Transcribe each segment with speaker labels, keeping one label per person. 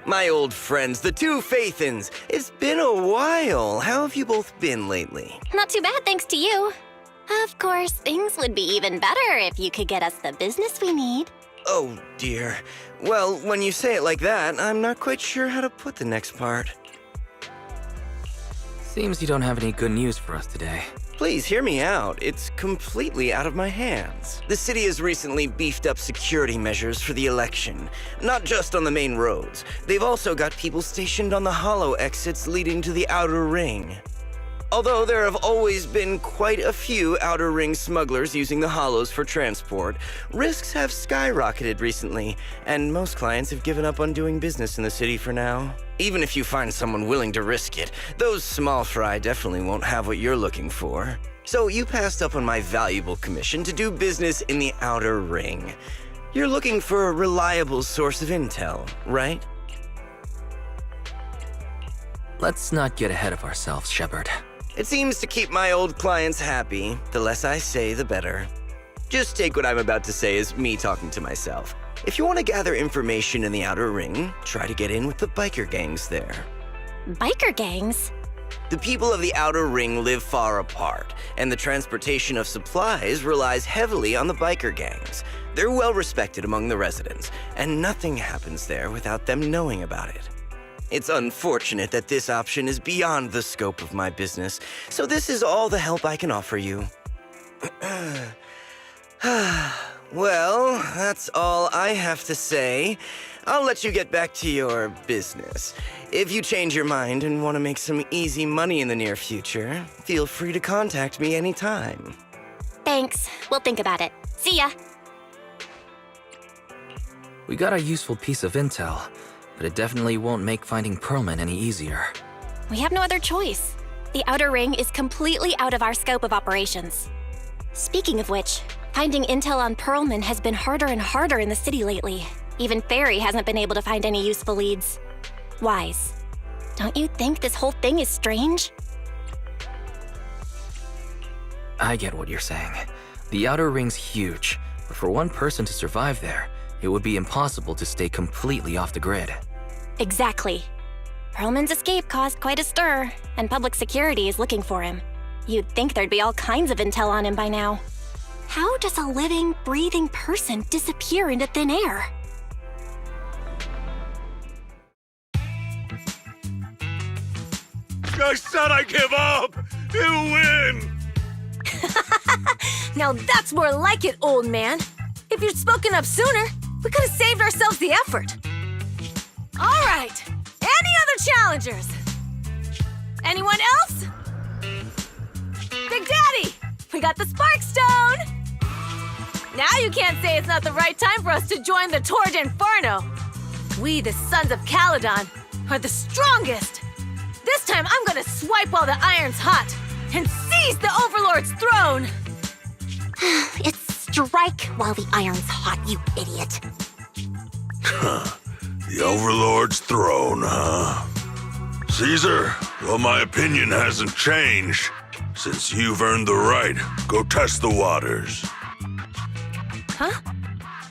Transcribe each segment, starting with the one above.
Speaker 1: My old friends, the two Faithins. It's been a while. How have you both been lately?
Speaker 2: Not too bad, thanks to you. Of course, things would be even better if you could get us the business we need.
Speaker 1: Oh, dear. Well, when you say it like that, I'm not quite sure how to put the next part.
Speaker 3: Seems you don't have any good news for us today.
Speaker 1: Please hear me out. It's completely out of my hands. The city has recently beefed up security measures for the election. Not just on the main roads. They've also got people stationed on the hollow exits leading to the outer ring. Although there have always been quite a few outer ring smugglers using the hollows for transport, risks have skyrocketed recently, and most clients have given up on doing business in the city for now. Even if you find someone willing to risk it, those small fry definitely won't have what you're looking for. So you passed up on my valuable commission to do business in the outer ring. You're looking for a reliable source of intel, right?
Speaker 3: Let's not get ahead of ourselves, Shepard.
Speaker 1: It seems to keep my old clients happy. The less I say, the better. Just take what I'm about to say as me talking to myself. If you want to gather information in the outer ring, try to get in with the biker gangs there.
Speaker 2: Biker gangs?
Speaker 1: The people of the outer ring live far apart, and the transportation of supplies relies heavily on the biker gangs. They're well respected among the residents, and nothing happens there without them knowing about it. It's unfortunate that this option is beyond the scope of my business, so this is all the help I can offer you. Well, that's all I have to say. I'll let you get back to your business. If you change your mind and want to make some easy money in the near future, feel free to contact me anytime.
Speaker 2: Thanks. We'll think about it. See ya.
Speaker 3: We got a useful piece of intel, but it definitely won't make finding Perlman any easier.
Speaker 2: We have no other choice. The outer ring is completely out of our scope of operations. Speaking of which, finding intel on Perlman has been harder and harder in the city lately. Even Ferry hasn't been able to find any useful leads. Wise, don't you think this whole thing is strange?
Speaker 3: I get what you're saying. The outer ring's huge, but for one person to survive there, it would be impossible to stay completely off the grid.
Speaker 2: Exactly. Perlman's escape caused quite a stir, and public security is looking for him. You'd think there'd be all kinds of intel on him by now. How does a living, breathing person disappear into thin air?
Speaker 4: I said I give up! You win!
Speaker 5: Now that's more like it, old man. If you'd spoken up sooner, we could have saved ourselves the effort. All right, any other challengers? Anyone else? Big Daddy, we got the Spark Stone! Now you can't say it's not the right time for us to join the Torrid Inferno. We, the Sons of Caledon, are the strongest. This time I'm gonna swipe while the iron's hot and seize the Overlord's throne!
Speaker 2: It's strike while the iron's hot, you idiot.
Speaker 4: The Overlord's throne, huh? Caesar, well, my opinion hasn't changed. Since you've earned the right, go test the waters.
Speaker 5: Huh?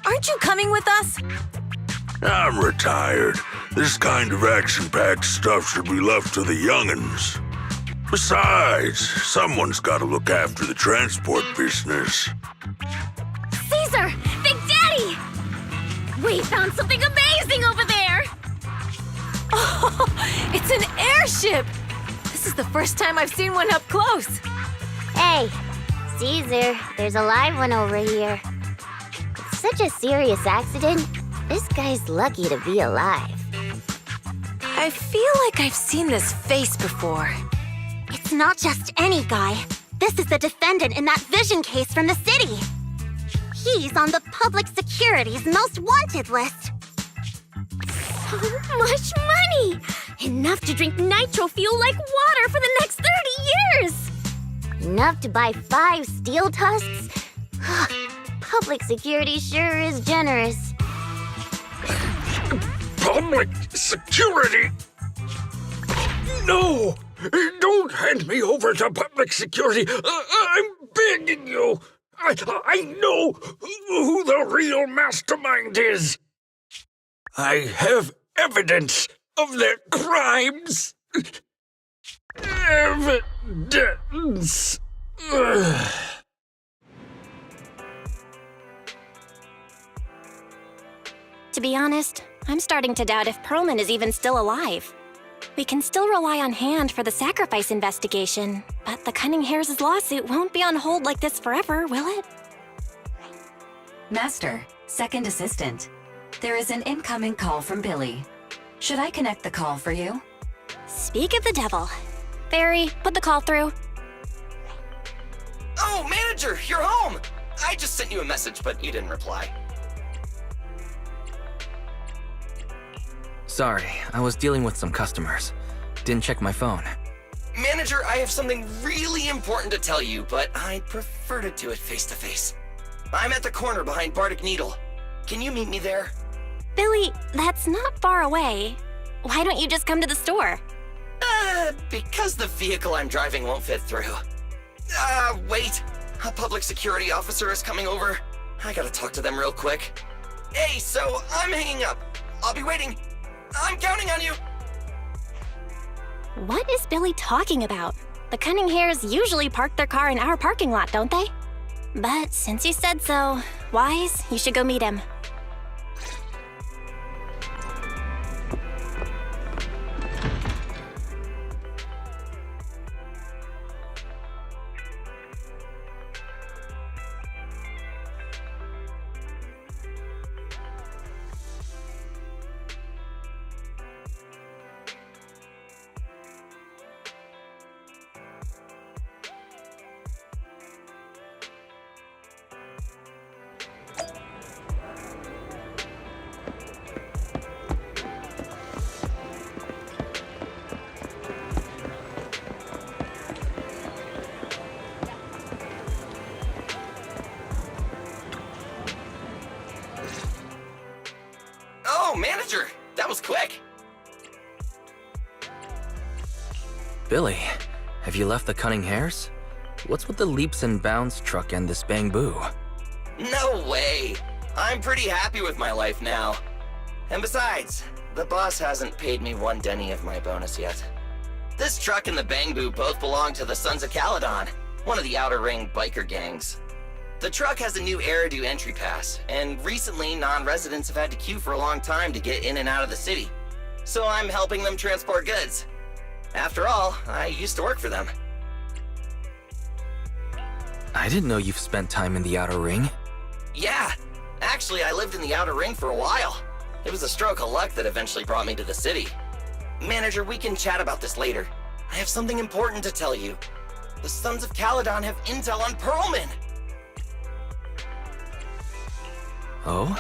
Speaker 5: Aren't you coming with us?
Speaker 4: I'm retired. This kind of action-packed stuff should be left to the young'uns. Besides, someone's gotta look after the transport business.
Speaker 2: Caesar! Big Daddy! We found something amazing over there!
Speaker 5: Oh, it's an airship! This is the first time I've seen one up close.
Speaker 6: Hey, Caesar, there's a live one over here. It's such a serious accident. This guy's lucky to be alive.
Speaker 5: I feel like I've seen this face before.
Speaker 2: It's not just any guy. This is the defendant in that vision case from the city. He's on the public security's most wanted list. So much money! Enough to drink nitro fuel like water for the next 30 years!
Speaker 6: Enough to buy 5 steel tusks? Public security sure is generous.
Speaker 4: Public security? No! Don't hand me over to public security! I'm begging you! I know who the real mastermind is! I have evidence of their crimes. Evidence.
Speaker 2: To be honest, I'm starting to doubt if Perlman is even still alive. We can still rely on Hand for the sacrifice investigation, but the Cunning Hares' lawsuit won't be on hold like this forever, will it?
Speaker 7: Master, second assistant. There is an incoming call from Billy. Should I connect the call for you?
Speaker 2: Speak of the devil. Barry, put the call through.
Speaker 1: Oh, manager, you're home! I just sent you a message, but you didn't reply.
Speaker 3: Sorry, I was dealing with some customers. Didn't check my phone.
Speaker 1: Manager, I have something really important to tell you, but I'd prefer to do it face-to-face. I'm at the corner behind Bardic Needle. Can you meet me there?
Speaker 2: Billy, that's not far away. Why don't you just come to the store?
Speaker 1: Because the vehicle I'm driving won't fit through. Wait. A public security officer is coming over. I gotta talk to them real quick. Hey, so I'm hanging up. I'll be waiting. I'm counting on you!
Speaker 2: What is Billy talking about? The Cunning Hares usually park their car in our parking lot, don't they? But since you said so, Wise, you should go meet him.
Speaker 1: Oh, manager! That was quick!
Speaker 3: Billy, have you left the Cunning Hares? What's with the leaps and bounds truck and this bang boo?
Speaker 1: No way! I'm pretty happy with my life now. And besides, the boss hasn't paid me 1 denny of my bonus yet. This truck and the Bang Boo both belong to the Sons of Caledon, one of the Outer Ring biker gangs. The truck has a new Eridu entry pass, and recently non-residents have had to queue for a long time to get in and out of the city. So I'm helping them transport goods. After all, I used to work for them.
Speaker 3: I didn't know you've spent time in the Outer Ring.
Speaker 1: Yeah, actually I lived in the Outer Ring for a while. It was a stroke of luck that eventually brought me to the city. Manager, we can chat about this later. I have something important to tell you. The Sons of Caledon have intel on Perlman!
Speaker 3: Oh?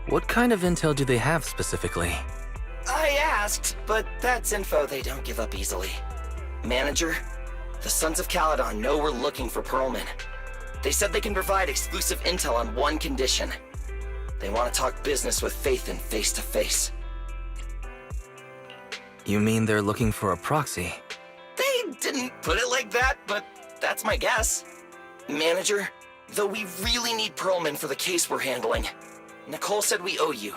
Speaker 3: What kind of intel do they have specifically?
Speaker 1: I asked, but that's info they don't give up easily. Manager, the Sons of Caledon know we're looking for Perlman. They said they can provide exclusive intel on one condition. They want to talk business with Phaethon face to face.
Speaker 3: You mean they're looking for a proxy?
Speaker 1: They didn't put it like that, but that's my guess. Manager, though we really need Perlman for the case we're handling, Nicole said we owe you,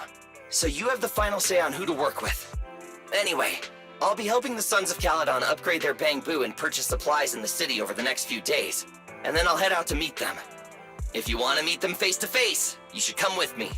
Speaker 1: so you have the final say on who to work with. Anyway, I'll be helping the Sons of Caledon upgrade their Bang Boo and purchase supplies in the city over the next few days, and then I'll head out to meet them. If you want to meet them face to face, you should come with me.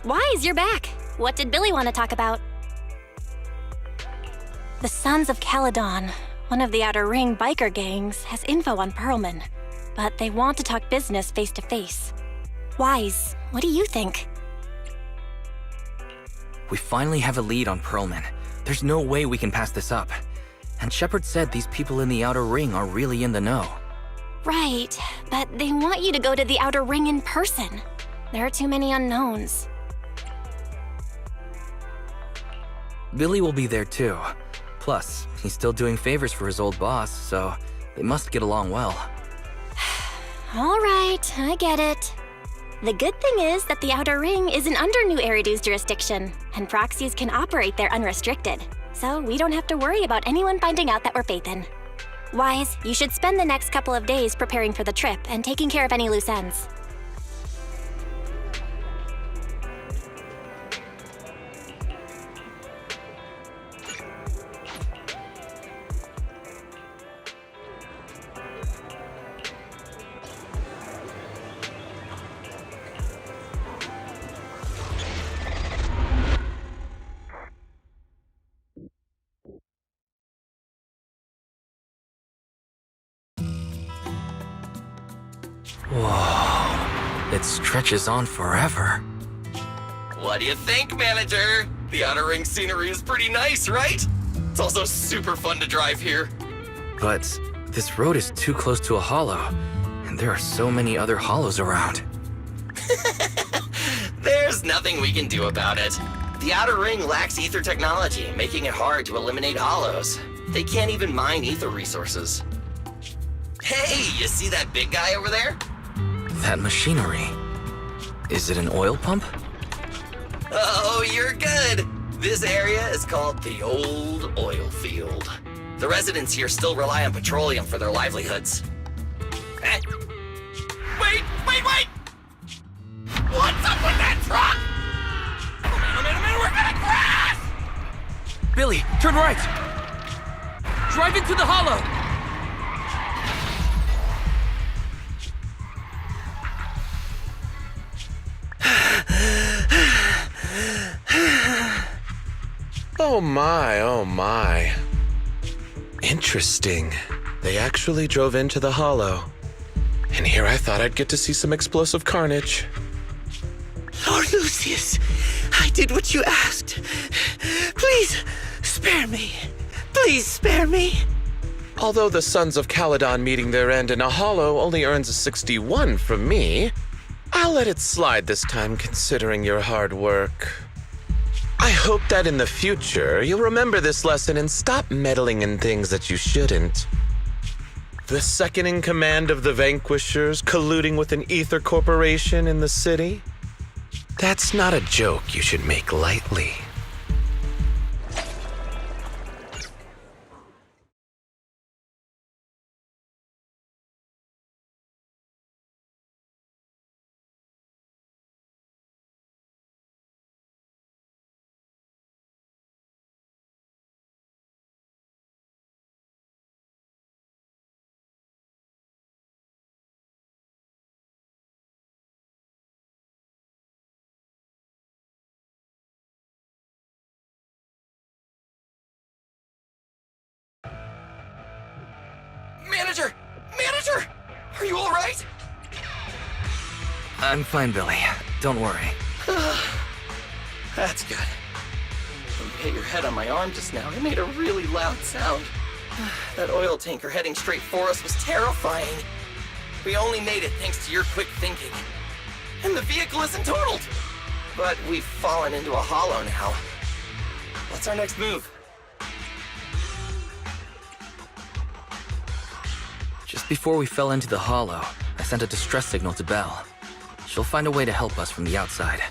Speaker 2: Wise, you're back. What did Billy want to talk about? The Sons of Caledon, one of the Outer Ring biker gangs, has info on Perlman, but they want to talk business face to face. Wise, what do you think?
Speaker 3: We finally have a lead on Perlman. There's no way we can pass this up. And Shepard said these people in the Outer Ring are really in the know.
Speaker 2: Right, but they want you to go to the Outer Ring in person. There are too many unknowns.
Speaker 3: Billy will be there too. Plus, he's still doing favors for his old boss, so they must get along well.
Speaker 2: All right, I get it. The good thing is that the Outer Ring isn't under New Eridu's jurisdiction, and proxies can operate there unrestricted. So we don't have to worry about anyone finding out that we're Phaethon. Wise, you should spend the next couple of days preparing for the trip and taking care of any loose ends.
Speaker 3: Whoa, it stretches on forever.
Speaker 1: What do you think, Manager? The Outer Ring scenery is pretty nice, right? It's also super fun to drive here.
Speaker 3: But this road is too close to a hollow, and there are so many other hollows around.
Speaker 1: There's nothing we can do about it. The Outer Ring lacks ether technology, making it hard to eliminate hollows. They can't even mine ether resources. Hey, you see that big guy over there?
Speaker 3: That machinery. Is it an oil pump?
Speaker 1: Oh, you're good. This area is called the Old Oil Field. The residents here still rely on petroleum for their livelihoods. Wait! What's up with that truck? Oh man, we're gonna crash!
Speaker 3: Billy, turn right! Drive into the hollow!
Speaker 8: Oh my. Interesting. They actually drove into the hollow. And here I thought I'd get to see some explosive carnage.
Speaker 1: Lord Lucius, I did what you asked. Please, spare me. Please spare me.
Speaker 8: Although the Sons of Caledon meeting their end in a hollow only earns a 61 from me, I'll let it slide this time considering your hard work. I hope that in the future, you'll remember this lesson and stop meddling in things that you shouldn't. The second in command of the Vanquishers colluding with an ether corporation in the city? That's not a joke you should make lightly.
Speaker 1: Manager! Are you all right?
Speaker 3: I'm fine, Billy. Don't worry.
Speaker 1: That's good. When you hit your head on my arm just now, it made a really loud sound. That oil tanker heading straight for us was terrifying. We only made it thanks to your quick thinking. And the vehicle isn't totaled. But we've fallen into a hollow now. What's our next move?
Speaker 3: Just before we fell into the hollow, I sent a distress signal to Belle. She'll find a way to help us from the outside.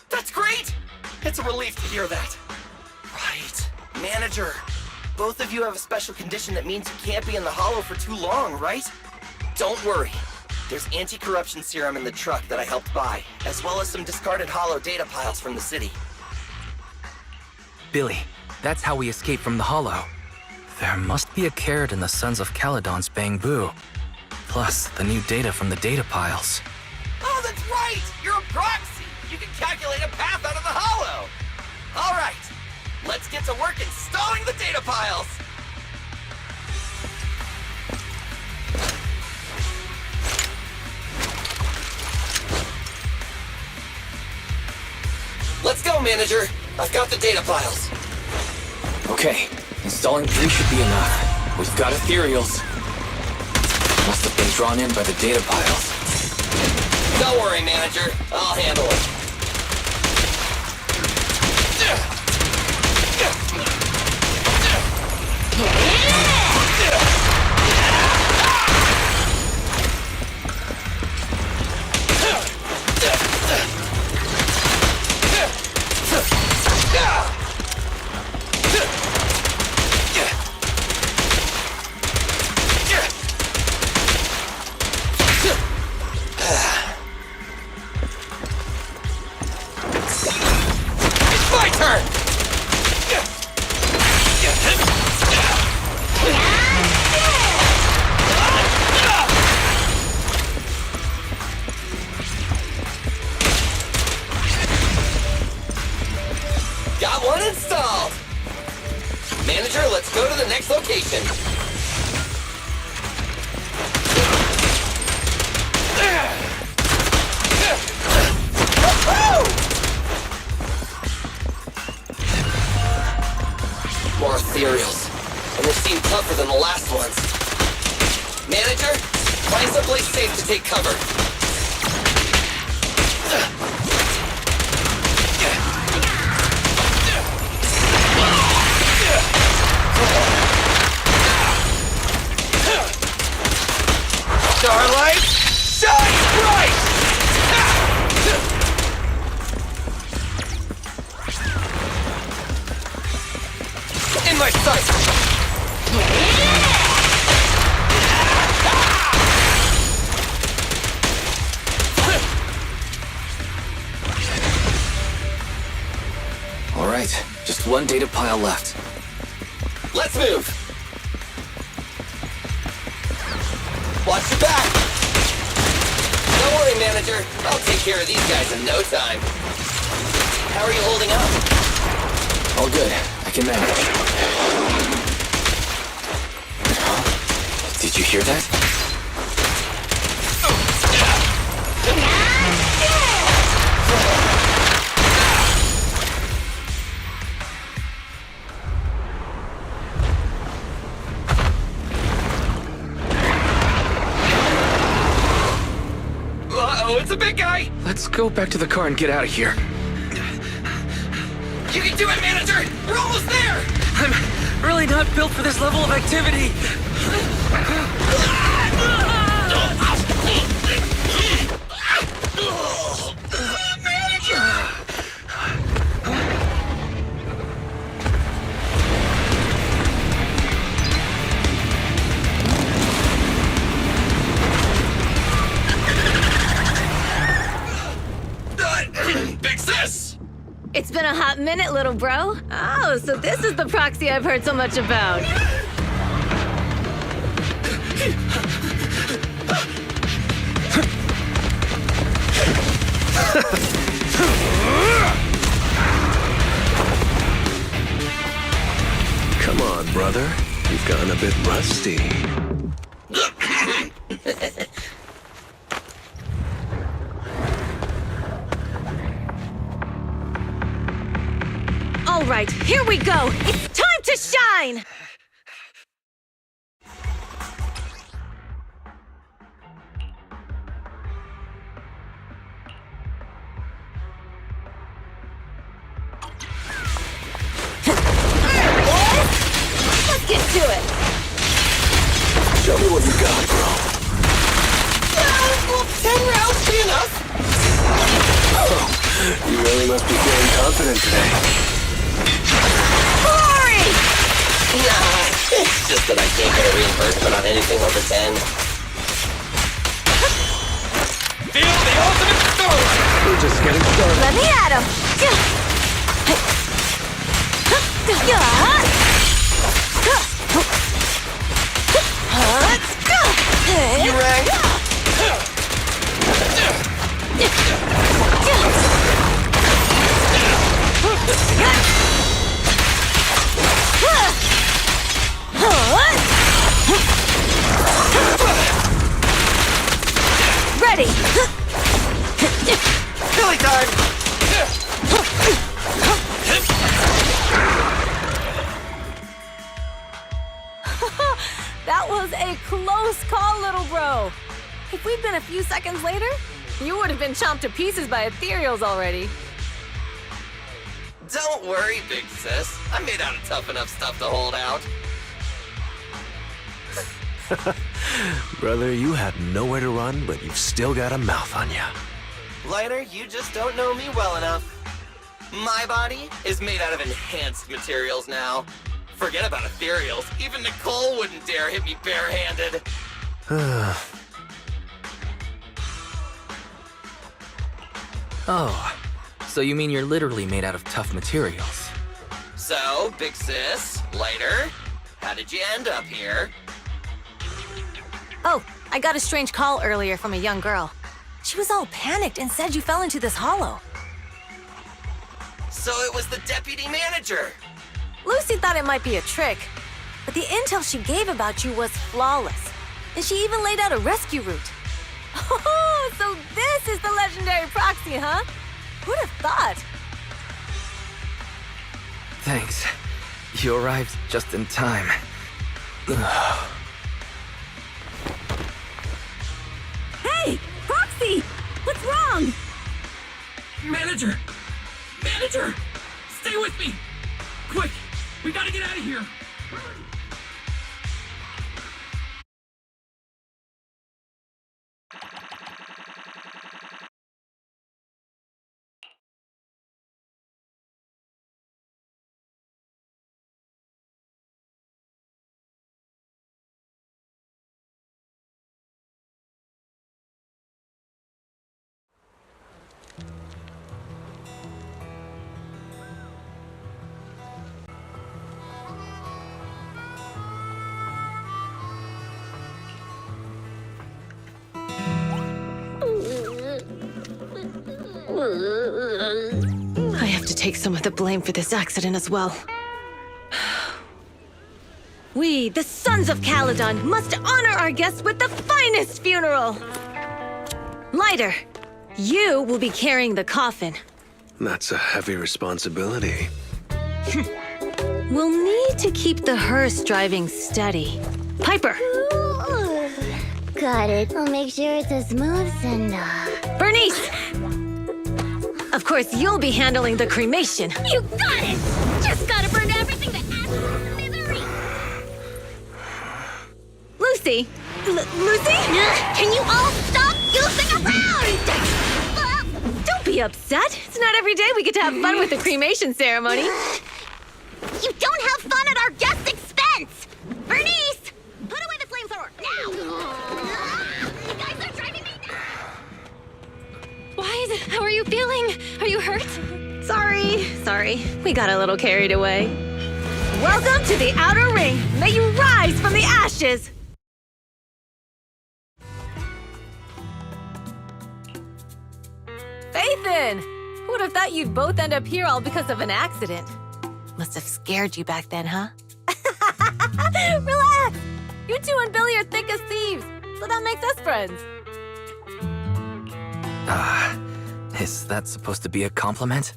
Speaker 1: That's great! It's a relief to hear that. Right. Manager, both of you have a special condition that means you can't be in the hollow for too long, right? Don't worry. There's anti-corruption serum in the truck that I helped buy, as well as some discarded hollow data piles from the city.
Speaker 3: Billy, that's how we escaped from the hollow. There must be a carrot in the Sons of Caledon's Bangbu. Plus, the new data from the data piles.
Speaker 1: Oh, that's right! You're a proxy! You can calculate a path out of the hollow! All right, let's get to work installing the data piles! Let's go, Manager! I've got the data piles.
Speaker 3: Okay, installing 3 should be enough. We've got ethereals. Must have been drawn in by the data piles.
Speaker 1: Don't worry, Manager. I'll handle it. last ones. Manager, find someplace safe to take cover. Starlight, shine bright! In my sight!
Speaker 3: All right, just one data pile left.
Speaker 1: Let's move! Watch your back! Don't worry, manager. I'll take care of these guys in no time. How are you holding up?
Speaker 3: All good. I can manage. Did you hear that?
Speaker 1: Uh-oh, it's a big guy!
Speaker 3: Let's go back to the car and get out of here.
Speaker 1: You can do it, manager! We're almost there!
Speaker 3: I'm really not built for this level of activity.
Speaker 1: Big sis!
Speaker 5: It's been a hot minute, little bro. Oh, so this is the proxy I've heard so much about.
Speaker 9: Come on, brother. You've gotten a bit rusty.
Speaker 5: All right, here we go. It's time to shine. Let's get to it.
Speaker 9: Show me what you got, bro.
Speaker 1: 10 rounds be enough?
Speaker 9: Oh, you really must be feeling confident today.
Speaker 5: Glory!
Speaker 1: Nah, it's just that I can't get a reimbursement on anything over 10. Feel the ultimate starlight!
Speaker 9: We're just getting started.
Speaker 5: Let me at him.
Speaker 1: You rang?
Speaker 5: Ready.
Speaker 1: Billy time!
Speaker 5: That was a close call, little bro. If we'd been a few seconds later, you would have been chomped to pieces by ethereals already.
Speaker 1: Don't worry, big sis. I'm made out of tough enough stuff to hold out.
Speaker 9: Brother, you have nowhere to run, but you've still got a mouth on you.
Speaker 1: Lighter, you just don't know me well enough. My body is made out of enhanced materials now. Forget about ethereals. Even Nicole wouldn't dare hit me barehanded.
Speaker 3: Oh, so you mean you're literally made out of tough materials?
Speaker 1: So, big sis, Lighter, how did you end up here?
Speaker 5: Oh, I got a strange call earlier from a young girl. She was all panicked and said you fell into this hollow.
Speaker 1: So it was the deputy manager.
Speaker 5: Lucy thought it might be a trick, but the intel she gave about you was flawless. And she even laid out a rescue route. Oh, so this is the legendary proxy, huh? Who'd have thought?
Speaker 3: Thanks. You arrived just in time.
Speaker 5: Hey! Proxy! What's wrong?
Speaker 10: Manager! Manager! Stay with me! Quick! We gotta get out of here!
Speaker 5: I have to take some of the blame for this accident as well. We, the Sons of Caledon, must honor our guests with the finest funeral! Lighter, you will be carrying the coffin.
Speaker 9: That's a heavy responsibility.
Speaker 5: We'll need to keep the hearse driving steady. Piper!
Speaker 6: Got it. I'll make sure it's as smooth as
Speaker 5: Bernice! Of course, you'll be handling the cremation.
Speaker 2: You got it! Just gotta burn everything to ashes and misery!
Speaker 5: Lucy! Lucy?
Speaker 2: Can you all stop goofing around?
Speaker 5: Don't be upset. It's not every day we get to have fun with the cremation ceremony.
Speaker 2: You don't have fun at our guest expense! Bernice! Put away the flamethrower, now! You guys are driving me nuts!
Speaker 5: Why is it? How are you feeling? Are you hurt? Sorry. We got a little carried away. Welcome to the Outer Ring. May you rise from the ashes! Faithin! Who would have thought you'd both end up here all because of an accident? Must have scared you back then, huh? Relax! You two and Billy are thick as thieves, so that makes us friends.
Speaker 3: Is that supposed to be a compliment?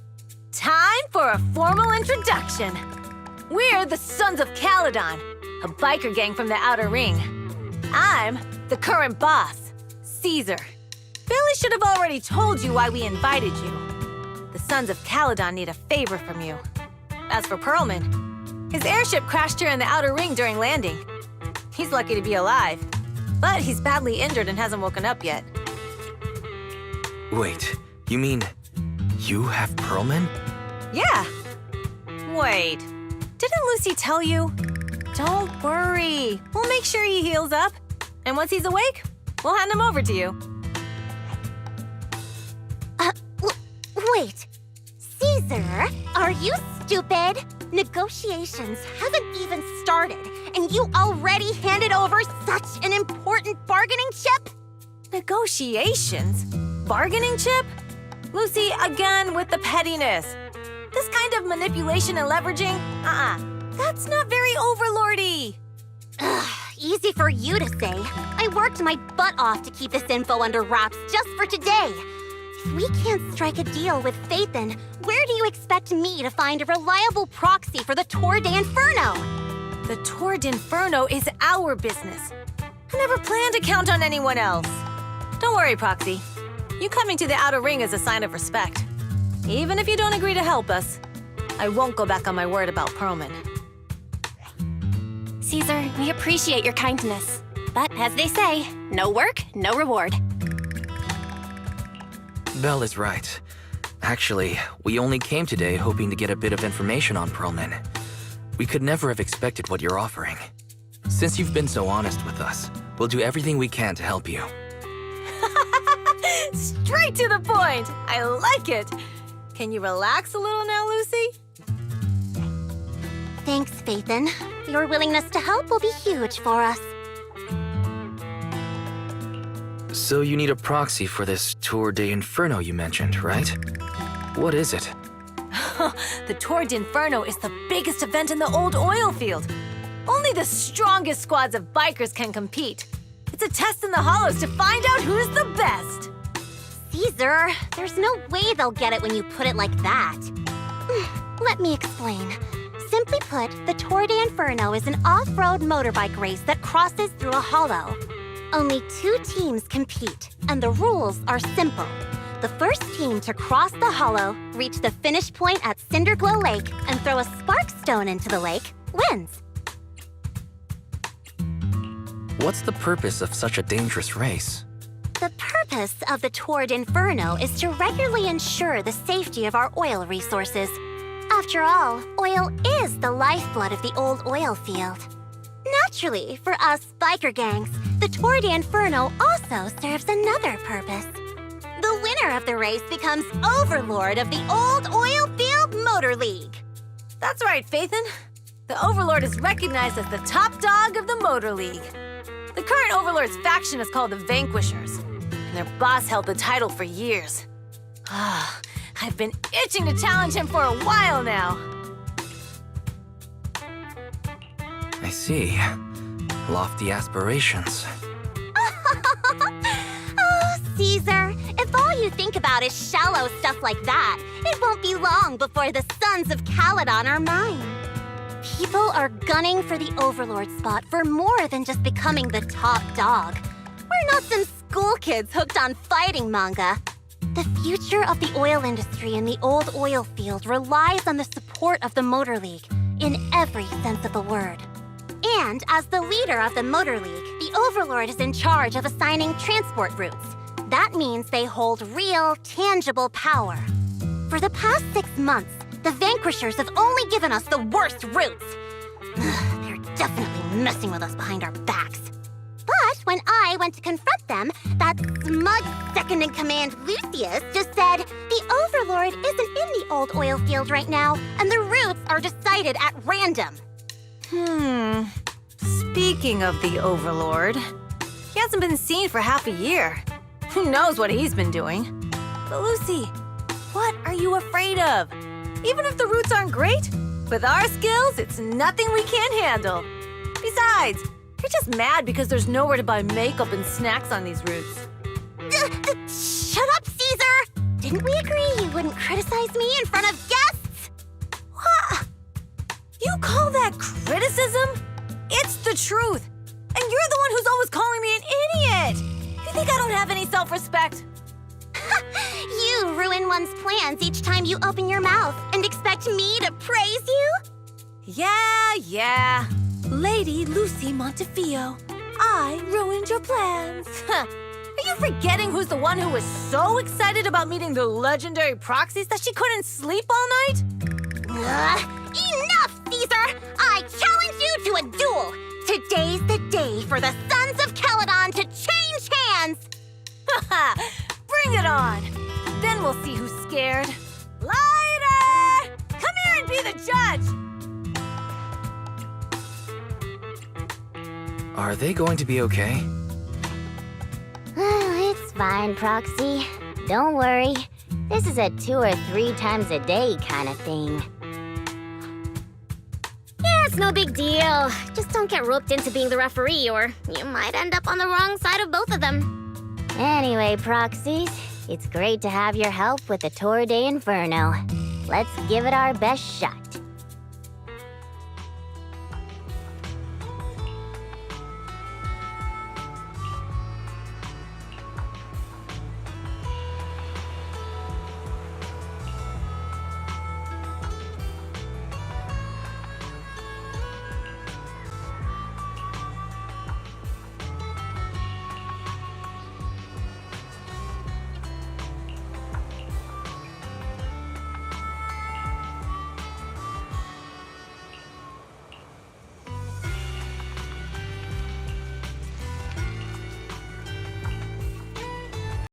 Speaker 5: Time for a formal introduction. We're the Sons of Caledon, a biker gang from the Outer Ring. I'm the current boss, Caesar. Billy should have already told you why we invited you. The Sons of Caledon need a favor from you. As for Perlman, his airship crashed here in the Outer Ring during landing. He's lucky to be alive, but he's badly injured and hasn't woken up yet.
Speaker 3: Wait, you mean you have Perlman?
Speaker 5: Yeah. Wait, didn't Lucy tell you? Don't worry, we'll make sure he heals up. And once he's awake, we'll hand him over to you.
Speaker 2: Wait. Caesar, are you stupid? Negotiations haven't even started, and you already handed over such an important bargaining chip?
Speaker 5: Negotiations? Bargaining chip? Lucy, again with the pettiness. This kind of manipulation and leveraging? That's not very overlordy.
Speaker 2: Easy for you to say. I worked my butt off to keep this info under wraps just for today. If we can't strike a deal with Faithin, where do you expect me to find a reliable proxy for the Tour de Inferno?
Speaker 5: The Tour de Inferno is our business. I never planned to count on anyone else. Don't worry, Proxy. You coming to the Outer Ring is a sign of respect. Even if you don't agree to help us, I won't go back on my word about Perlman.
Speaker 2: Caesar, we appreciate your kindness. But as they say, no work, no reward.
Speaker 3: Belle is right. Actually, we only came today hoping to get a bit of information on Perlman. We could never have expected what you're offering. Since you've been so honest with us, we'll do everything we can to help you.
Speaker 5: Straight to the point! I like it! Can you relax a little now, Lucy?
Speaker 2: Thanks, Faithin. Your willingness to help will be huge for us.
Speaker 3: So you need a proxy for this Tour de Inferno you mentioned, right? What is it?
Speaker 5: The Tour de Inferno is the biggest event in the old oil field. Only the strongest squads of bikers can compete. It's a test in the hollows to find out who's the best.
Speaker 2: Caesar, there's no way they'll get it when you put it like that. Let me explain. Simply put, the Tour de Inferno is an off-road motorbike race that crosses through a hollow. Only 2 teams compete, and the rules are simple. The first team to cross the hollow, reach the finish point at Cinderglow Lake, and throw a spark stone into the lake, wins.
Speaker 3: What's the purpose of such a dangerous race?
Speaker 2: The purpose of the Tour de Inferno is to regularly ensure the safety of our oil resources. After all, oil is the lifeblood of the old oil field. Naturally, for us biker gangs, the Tour de Inferno also serves another purpose. The winner of the race becomes overlord of the old oil field motor league.
Speaker 5: That's right, Phaethon. The Overlord is recognized as the top dog of the Motor League. The current Overlord's faction is called the Vanquishers, and their boss held the title for years. I've been itching to challenge him for a while now.
Speaker 3: I see. Lofty aspirations.
Speaker 2: Oh, Caesar, if all you think about is shallow stuff like that, it won't be long before the sons of Caledon are mine. People are gunning for the Overlord spot for more than just becoming the top dog. We're not some school kids hooked on fighting manga. The future of the oil industry in the old oil field relies on the support of the Motor League, in every sense of the word. And as the leader of the Motor League, the Overlord is in charge of assigning transport routes. That means they hold real, tangible power. For the past 6 months, the Vanquishers have only given us the worst routes. They're definitely messing with us behind our backs. But when I went to confront them, that smug second-in-command Lucius just said the Overlord isn't in the old oil field right now, and the routes are decided at random.
Speaker 5: Speaking of the Overlord, he hasn't been seen for half a year. Who knows what he's been doing? But Lucy, what are you afraid of? Even if the routes aren't great, with our skills, it's nothing we can't handle. Besides, you're just mad because there's nowhere to buy makeup and snacks on these routes.
Speaker 2: Shut up, Caesar! Didn't we agree you wouldn't criticize me in front of guests?
Speaker 5: What? You call that criticism? It's the truth. And you're the one who's always calling me an idiot. You think I don't have any self-respect?
Speaker 2: You ruin one's plans each time you open your mouth and expect me to praise you?
Speaker 5: Yeah. Lady Lucy Montefiore, I ruined your plans. Are you forgetting who's the one who was so excited about meeting the legendary proxies that she couldn't sleep all night?
Speaker 2: Enough, Caesar! I challenge you to a duel! Today's the day for the Sons of Caledon to change hands!
Speaker 5: Bring it on! Then we'll see who's scared. Lighter! Come here and be the judge!
Speaker 3: Are they going to be okay?
Speaker 6: It's fine, Proxy. Don't worry. This is a 2 or 3 times a day kind of thing.
Speaker 11: Yeah, it's no big deal. Just don't get roped into being the referee, or you might end up on the wrong side of both of them.
Speaker 6: Anyway, Proxies, it's great to have your help with the Tour de Inferno. Let's give it our best shot.